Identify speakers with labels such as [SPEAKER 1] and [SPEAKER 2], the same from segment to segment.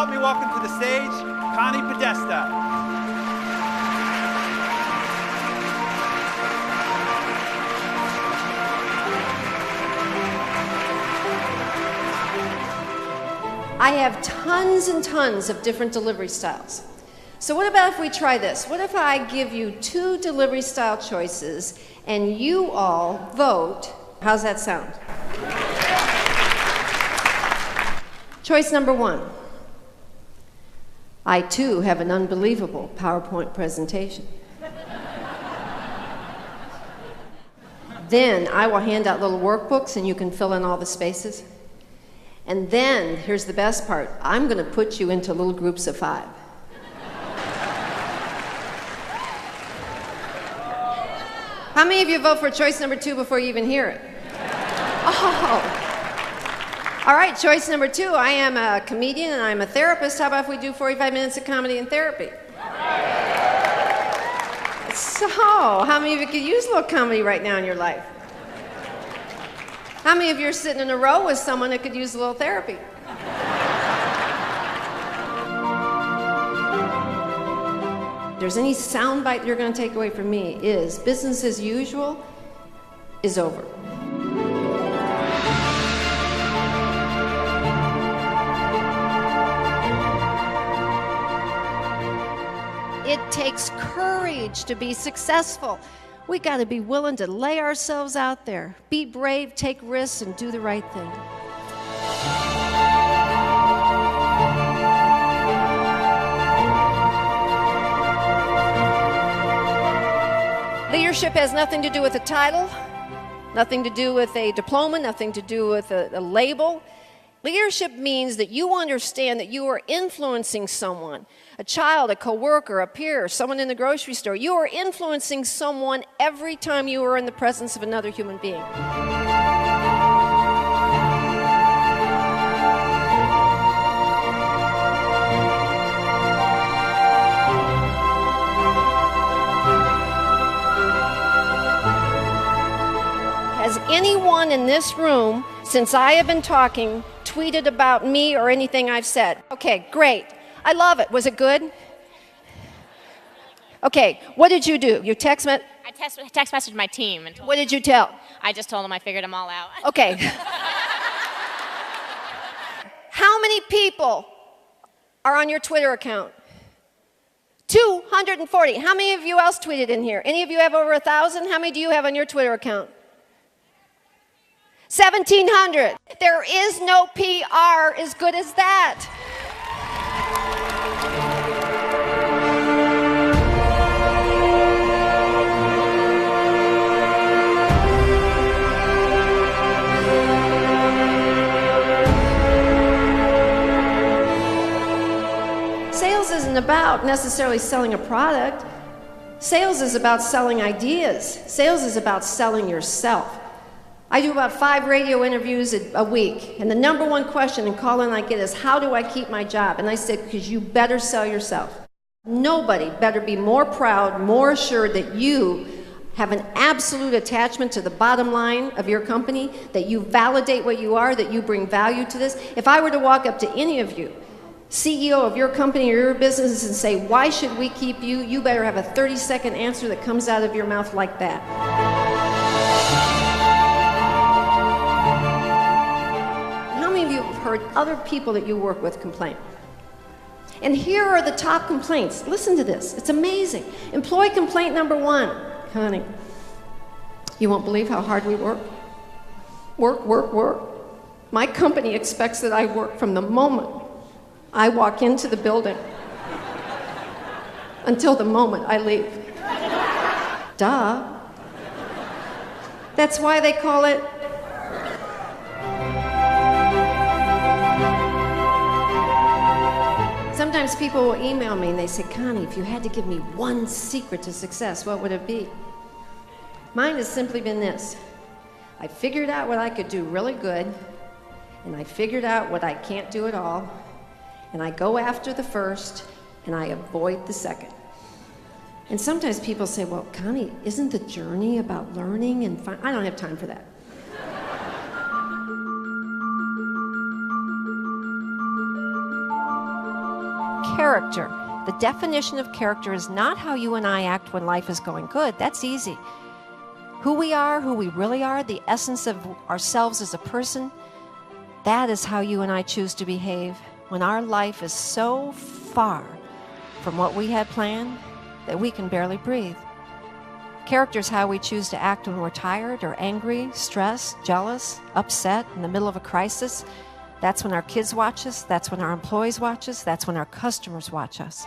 [SPEAKER 1] help me welcome to the stage, Connie Podesta.
[SPEAKER 2] I have tons and tons of different delivery styles. So what about if we try this? What if I give you 2 delivery style choices and you all vote? How's that sound? Choice number 1. I too have an unbelievable PowerPoint presentation. Then I will hand out little workbooks and you can fill in all the spaces. And then, here's the best part, I'm going to put you into little groups of 5. How many of you vote for choice number 2 before you even hear it? Oh. All right, choice number 2, I am a comedian and I'm a therapist. How about if we do 45 minutes of comedy and therapy? So, how many of you could use a little comedy right now in your life? How many of you are sitting in a row with someone that could use a little therapy? If there's any soundbite you're going to take away from me is business as usual is over. It takes courage to be successful. We got to be willing to lay ourselves out there, be brave, take risks, and do the right thing. Leadership has nothing to do with a title, nothing to do with a diploma, nothing to do with a label. Leadership means that you understand that you are influencing someone, a child, a coworker, a peer, someone in the grocery store. You are influencing someone every time you are in the presence of another human being. Has anyone in this room, since I have been talking, tweeted about me or anything I've said? Okay, great. I love it. Was it good? Okay, what did you do? You text me?
[SPEAKER 3] I text messaged my team. And
[SPEAKER 2] what did you tell?
[SPEAKER 3] I just told them I figured them all out.
[SPEAKER 2] Okay. How many people are on your Twitter account? 240. How many of you else tweeted in here? Any of you have over 1,000? How many do you have on your Twitter account? 1,700. There is no PR as good as that. Sales isn't about necessarily selling a product. Sales is about selling ideas. Sales is about selling yourself. I do about 5 radio interviews a week, and the number 1 question and call-in I get is, how do I keep my job? And I say, because you better sell yourself. Nobody better be more proud, more assured that you have an absolute attachment to the bottom line of your company, that you validate what you are, that you bring value to this. If I were to walk up to any of you, CEO of your company or your business, and say, why should we keep you? You better have a 30-second answer that comes out of your mouth like that. Heard other people that you work with complain. And here are the top complaints. Listen to this. It's amazing. Employee complaint number 1. Connie, you won't believe how hard we work. Work. My company expects that I work from the moment I walk into the building until the moment I leave. Duh. That's why they call it Sometimes people will email me and they say, Connie, if you had to give me one secret to success, what would it be? Mine has simply been this. I figured out what I could do really good, and I figured out what I can't do at all, and I go after the first, and I avoid the second. And sometimes people say, well, Connie, isn't the journey about learning and I don't have time for that. character. The definition of character is not how you and I act when life is going good. That's easy. Who we are, who we really are, the essence of ourselves as a person, that is how you and I choose to behave when our life is so far from what we had planned that we can barely breathe. Character is how we choose to act when we're tired or angry, stressed, jealous, upset, in the middle of a crisis. That's when our kids watch us. That's when our employees watch us. That's when our customers watch us.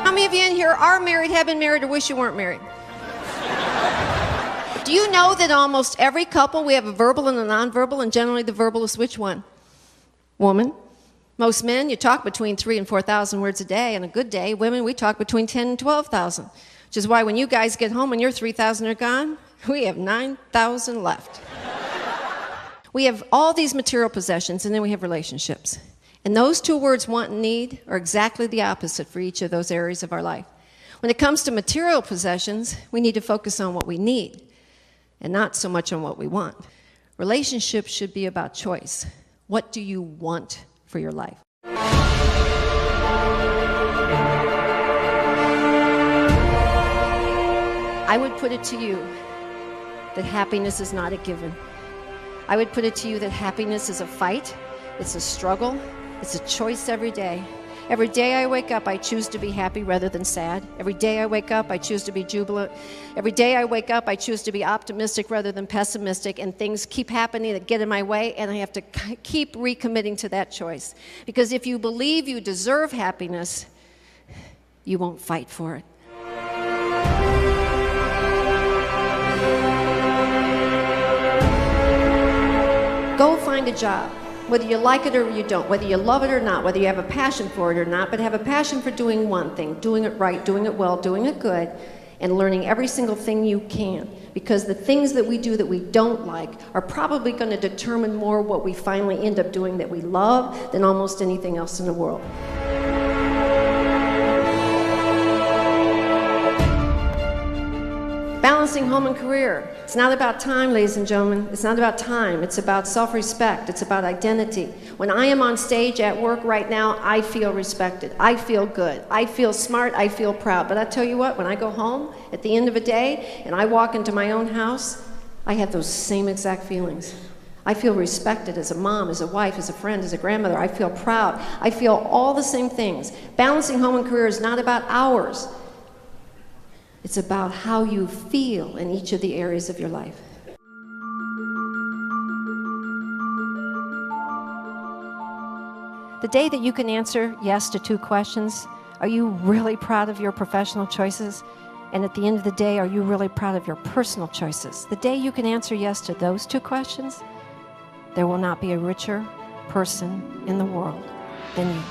[SPEAKER 2] How many of you in here are married, have been married, or wish you weren't married? Do you know that almost every couple, we have a verbal and a nonverbal, and generally the verbal is which one? Woman. Most men, you talk between 3,000 and 4,000 words a day. On a good day, women, we talk between 10,000 and 12,000. Which is why when you guys get home and your 3,000 are gone, we have 9,000 left. We have all these material possessions, and then we have relationships. And those two words, want and need, are exactly the opposite for each of those areas of our life. When it comes to material possessions, we need to focus on what we need and not so much on what we want. Relationships should be about choice. What do you want for your life? I would put it to you that happiness is not a given. I would put it to you that happiness is a fight, it's a struggle, it's a choice every day. Every day I wake up, I choose to be happy rather than sad. Every day I wake up, I choose to be jubilant. Every day I wake up, I choose to be optimistic rather than pessimistic, and things keep happening that get in my way, and I have to keep recommitting to that choice. Because if you believe you deserve happiness, you won't fight for it. Go find a job. Whether you like it or you don't, whether you love it or not, whether you have a passion for it or not, but have a passion for doing one thing, doing it right, doing it well, doing it good, and learning every single thing you can. Because the things that we do that we don't like are probably going to determine more what we finally end up doing that we love than almost anything else in the world. Balancing home and career. It's not about time, ladies and gentlemen. It's not about time. It's about self-respect. It's about identity. When I am on stage at work right now, I feel respected. I feel good. I feel smart. I feel proud. But I tell you what, when I go home at the end of a day and I walk into my own house, I have those same exact feelings. I feel respected as a mom, as a wife, as a friend, as a grandmother. I feel proud. I feel all the same things. Balancing home and career is not about hours. It's about how you feel in each of the areas of your life. The day that you can answer yes to 2 questions, are you really proud of your professional choices? And at the end of the day, are you really proud of your personal choices? The day you can answer yes to those 2 questions, there will not be a richer person in the world than you.